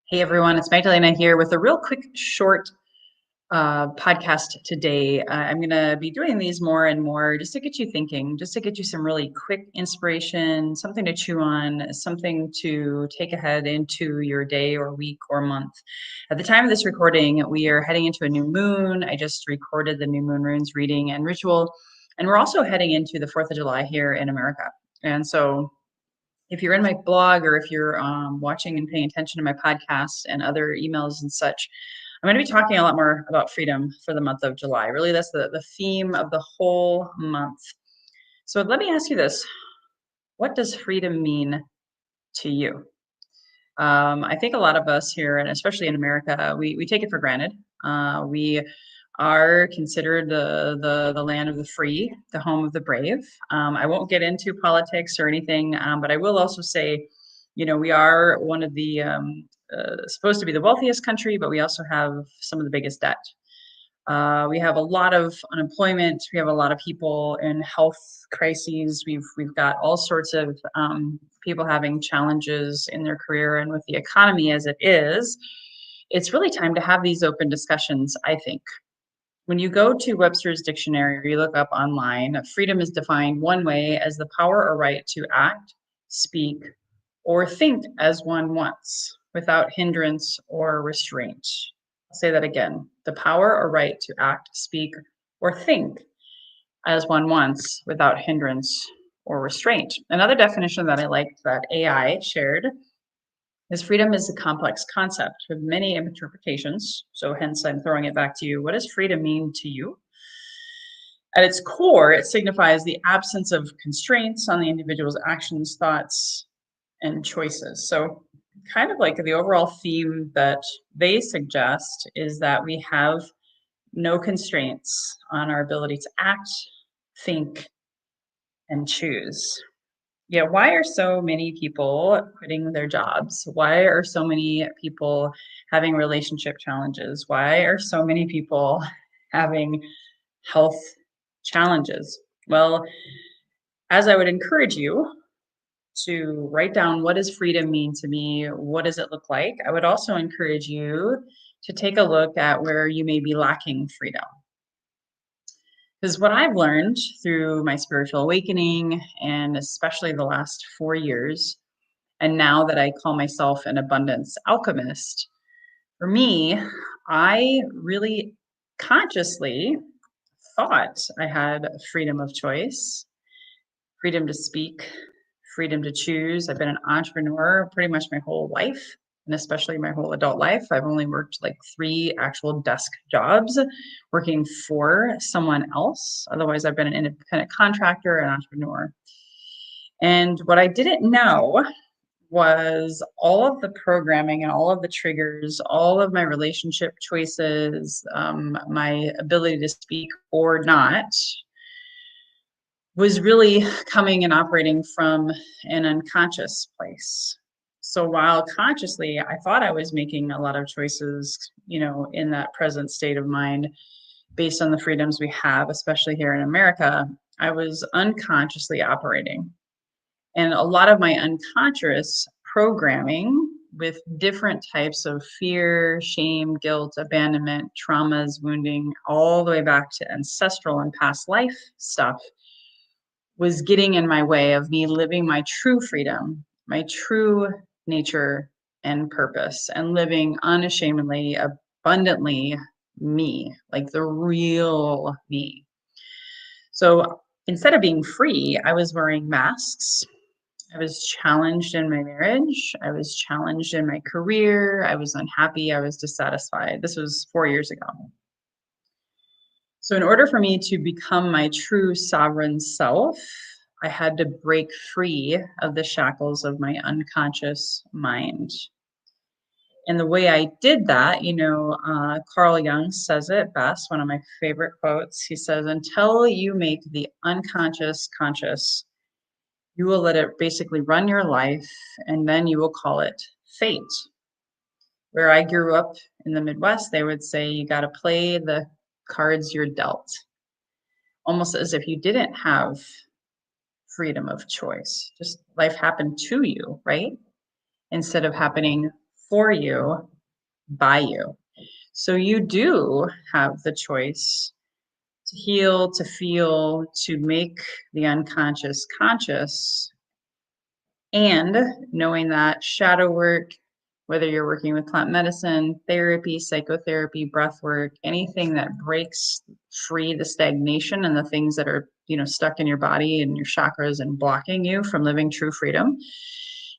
Hey everyone, it's Magdalena here with a real quick, short podcast today. I'm going to be doing these more and more just to get you thinking, just to get you some really quick inspiration, something to chew on, something to take ahead into your day or week or month. At the time of this recording, we are heading into a new moon. I just recorded the new moon runes reading and ritual, and we're also heading into the 4th of July here in America. And so if you're in my blog or if you're watching and paying attention to my podcasts and other emails and such, I'm going to be talking a lot more about freedom for the month of July. Really, that's the theme of the whole month. So let me ask you this. What does freedom mean to you? I think a lot of us here, and especially in America, we take it for granted. We are considered the land of the free, the home of the brave. I won't get into politics or anything, but I will also say, we are one of the supposed to be the wealthiest country, but we also have some of the biggest debt. We have a lot of unemployment. We have a lot of people in health crises. We've got all sorts of people having challenges in their career, and with the economy as it is, it's really time to have these open discussions, I think. When you go to Webster's dictionary or you look up online, freedom is defined one way as the power or right to act, speak, or think as one wants without hindrance or restraint. I'll say that again. The power or right to act, speak, or think as one wants without hindrance or restraint. Another definition that I like that AI shared is freedom is a complex concept with many interpretations. So hence I'm throwing it back to you. What does freedom mean to you? At its core, it signifies the absence of constraints on the individual's actions, thoughts, and choices. So kind of like the overall theme that they suggest is that we have no constraints on our ability to act, think, and choose. Yeah, why are so many people quitting their jobs? Why are so many people having relationship challenges? Why are so many people having health challenges? Well, as I would encourage you to write down, what does freedom mean to me? What does it look like? I would also encourage you to take a look at where you may be lacking freedom. Because what I've learned through my spiritual awakening, and especially the last 4 years, and now that I call myself an abundance alchemist, for me, I really consciously thought I had freedom of choice, freedom to speak, freedom to choose. I've been an entrepreneur pretty much my whole life, and especially my whole adult life. I've only worked like 3 actual desk jobs working for someone else. Otherwise, I've been an independent contractor and entrepreneur. And what I didn't know was all of the programming and all of the triggers, all of my relationship choices, my ability to speak or not, was really coming and operating from an unconscious place. So while consciously I thought I was making a lot of choices, in that present state of mind based on the freedoms we have, especially here in America, I was unconsciously operating. And a lot of my unconscious programming with different types of fear, shame, guilt, abandonment, traumas, wounding, all the way back to ancestral and past life stuff was getting in my way of me living my true freedom, my true nature and purpose, and living unashamedly, abundantly me, like the real me. So instead of being free, I was wearing masks. I was challenged in my marriage. I was challenged in my career. I was unhappy. I was dissatisfied. This was 4 years ago. So in order for me to become my true sovereign self, I had to break free of the shackles of my unconscious mind. And the way I did that, Carl Jung says it best, one of my favorite quotes. He says, until you make the unconscious conscious, you will let it basically run your life, and then you will call it fate. Where I grew up in the Midwest, they would say you got to play the cards you're dealt, almost as if you didn't have freedom of choice. Just life happened to you, right? Instead of happening for you, by you. So you do have the choice to heal, to feel, to make the unconscious conscious. And knowing that shadow work, whether you're working with plant medicine, therapy, psychotherapy, breath work, anything that breaks free the stagnation and the things that are, stuck in your body and your chakras and blocking you from living true freedom,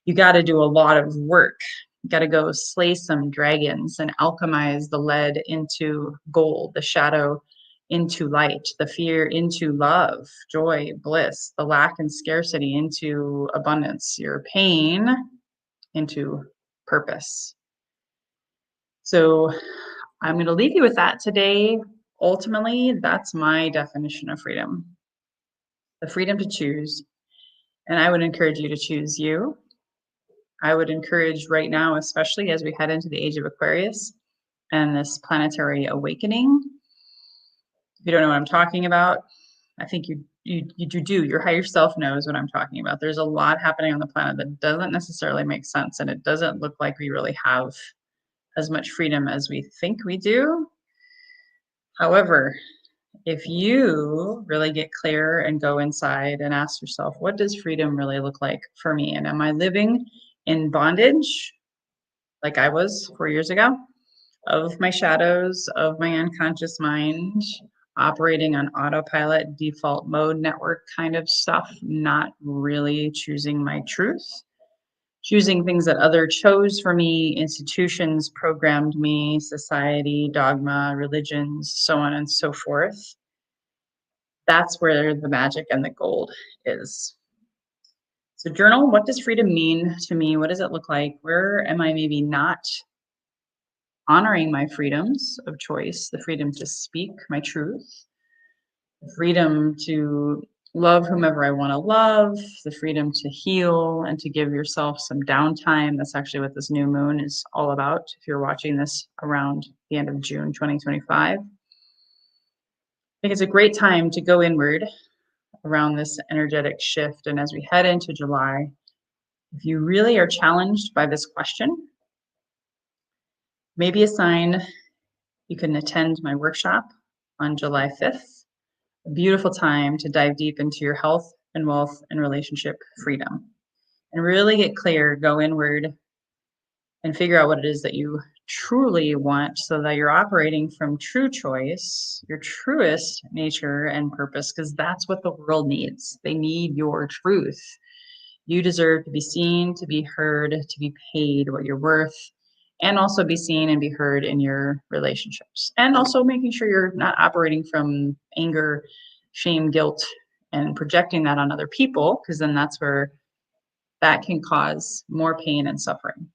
you got to do a lot of work. You got to go slay some dragons and alchemize the lead into gold, the shadow into light, the fear into love, joy, bliss, the lack and scarcity into abundance, your pain into purpose. So I'm going to leave you with that today. Ultimately, that's my definition of freedom, the freedom to choose. And I would encourage you to choose you. I would encourage right now, especially as we head into the age of Aquarius and this planetary awakening. If you don't know what I'm talking about, I think you do. Your higher self knows what I'm talking about. There's a lot happening on the planet that doesn't necessarily make sense, and it doesn't look like we really have as much freedom as we think we do. However, if you really get clear and go inside and ask yourself, what does freedom really look like for me? And am I living in bondage like I was 4 years ago, of my shadows, of my unconscious mind, operating on autopilot, default mode, network kind of stuff, not really choosing my truth, choosing things that others chose for me, institutions programmed me, society, dogma, religions, so on and so forth. That's where the magic and the gold is. So journal, what does freedom mean to me? What does it look like? Where am I maybe not honoring my freedoms of choice, the freedom to speak my truth, the freedom to love whomever I want to love, the freedom to heal and to give yourself some downtime. That's actually what this new moon is all about. If you're watching this around the end of June 2025, I think it's a great time to go inward around this energetic shift. And as we head into July, if you really are challenged by this question, maybe a sign you can attend my workshop on July 5th. A beautiful time to dive deep into your health and wealth and relationship freedom and really get clear, go inward and figure out what it is that you truly want so that you're operating from true choice, your truest nature and purpose, because that's what the world needs. They need your truth. You deserve to be seen, to be heard, to be paid what you're worth, and also be seen and be heard in your relationships. And also making sure you're not operating from anger, shame, guilt, and projecting that on other people, because then that's where that can cause more pain and suffering.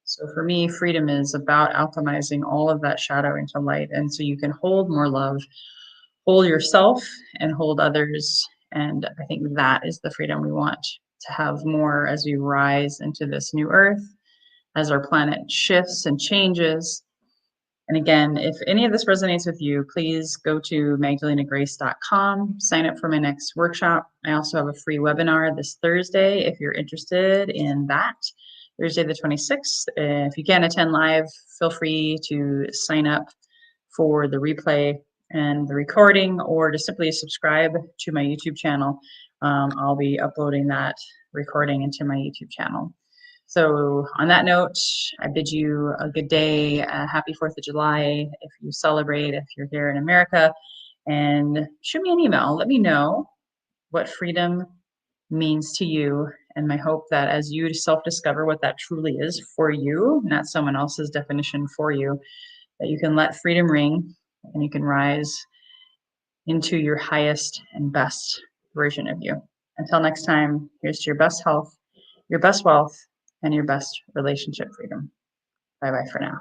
So for me, freedom is about alchemizing all of that shadow into light. And so you can hold more love, hold yourself, and hold others. And I think that is the freedom we want to have more as we rise into this new earth, as our planet shifts and changes. And again, if any of this resonates with you, please go to magdalenagrace.com, sign up for my next workshop. I also have a free webinar this Thursday if you're interested in that, Thursday the 26th. If you can't attend live, feel free to sign up for the replay and the recording, or to simply subscribe to my YouTube channel. I'll be uploading that recording into my YouTube channel. So on that note, I bid you a good day, happy 4th of July if you celebrate, if you're here in America, and shoot me an email. Let me know what freedom means to you, and my hope that as you self-discover what that truly is for you, not someone else's definition for you, that you can let freedom ring and you can rise into your highest and best version of you. Until next time, here's to your best health, your best wealth, and your best relationship freedom. Bye-bye for now.